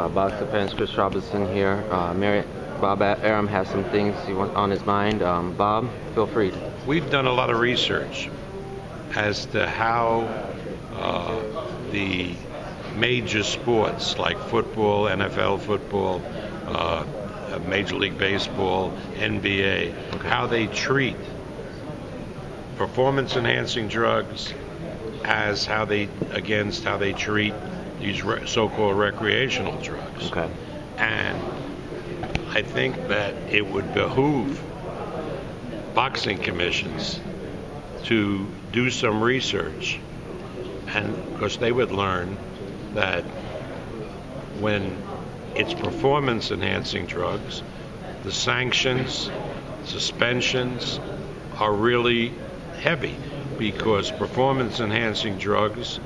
Box Defense, Chris Robinson here. Bob Arum has some things on his mind. Bob, feel free. We've done a lot of research as to how the major sports like football, NFL football, Major League Baseball, NBA, how they treat performance-enhancing drugs against how they treat these so-called recreational drugs. Okay. And I think that it would behoove boxing commissions to do some research, and because they would learn that when it's performance-enhancing drugs, the sanctions, suspensions are really heavy, because performance-enhancing drugs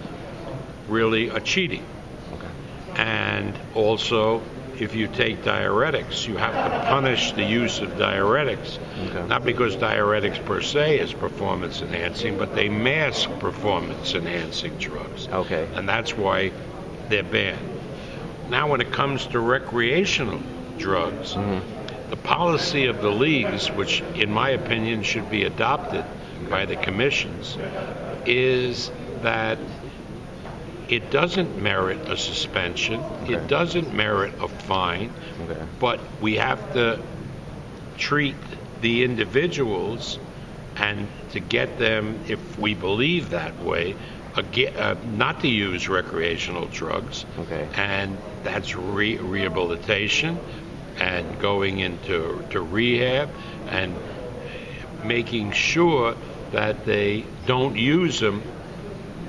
really are cheating. Okay. And also, if you take diuretics, you have to punish the use of diuretics. Okay. Not because diuretics per se is performance-enhancing, but they mask performance-enhancing drugs. Okay. And that's why they're banned. Now, when it comes to recreational drugs, the policy of the leagues, which in my opinion should be adopted by the commissions, is that it doesn't merit a suspension, it doesn't merit a fine, but we have to treat the individuals, and to get them, if we believe that way, not to use recreational drugs. Okay. And that's rehabilitation and going into rehab and making sure that they don't use them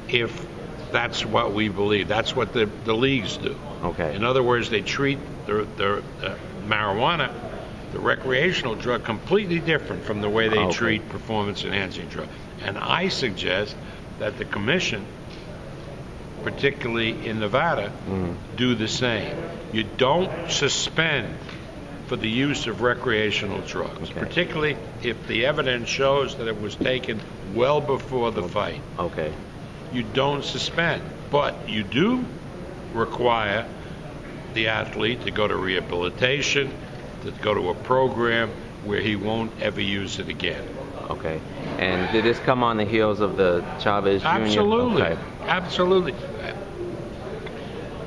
if that's what we believe. That's what the leagues do. Okay. In other words, they treat the marijuana, the recreational drug, completely different from the way they treat performance-enhancing drugs. And I suggest that the commission, particularly in Nevada, do the same. You don't suspend for the use of recreational drugs, particularly if the evidence shows that it was taken well before the fight. Okay. You don't suspend, but you do require the athlete to go to rehabilitation, to go to a program where he won't ever use it again. Okay. And did this come on the heels of the Chavez Jr.? Absolutely. Okay. Absolutely.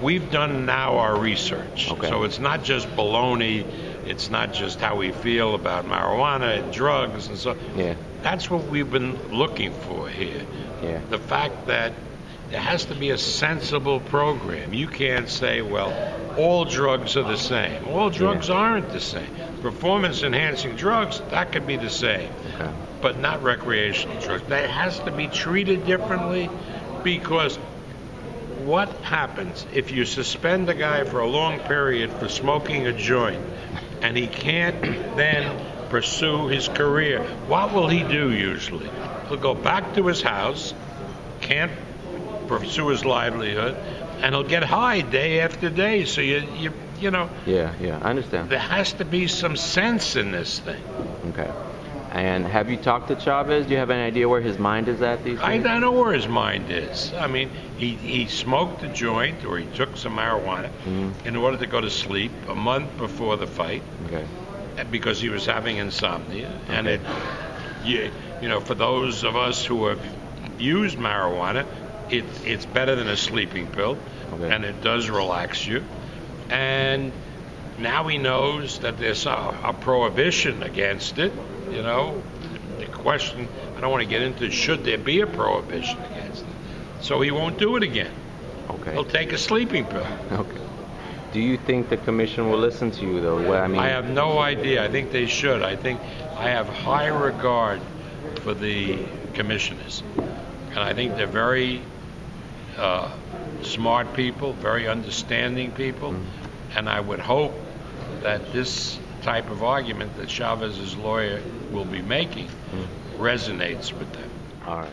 We've done now our research. Okay. So it's not just baloney. It's not just how we feel about marijuana and drugs and so. Yeah. That's what we've been looking for here. Yeah. The fact that there has to be a sensible program. You can't say, well, all drugs are the same. All drugs aren't the same. Performance-enhancing drugs, that could be the same. Okay. But not recreational drugs. That has to be treated differently, because what happens if you suspend a guy for a long period for smoking a joint and he can't then pursue his career? What will he do usually? He'll go back to his house, can't pursue his livelihood, and he'll get high day after day. So you know. Yeah, I understand. There has to be some sense in this thing. Okay. And have you talked to Chavez? Do you have any idea where his mind is at these days? I know where his mind is. I mean, he smoked a joint, or he took some marijuana in order to go to sleep a month before the fight. Okay. Because he was having insomnia. And for those of us who have used marijuana, it's better than a sleeping pill, and it does relax you. And now he knows that there's a prohibition against it. You know, the question, I don't want to get into, should there be a prohibition against it? So he won't do it again. Okay. He'll take a sleeping pill. Okay. Do you think the commission will listen to you, though? Well, I have no idea. I think they should. I have high regard for the commissioners. And I think they're very smart people, very understanding people. And I would hope that this type of argument that Chavez's lawyer will be making resonates with them. All right.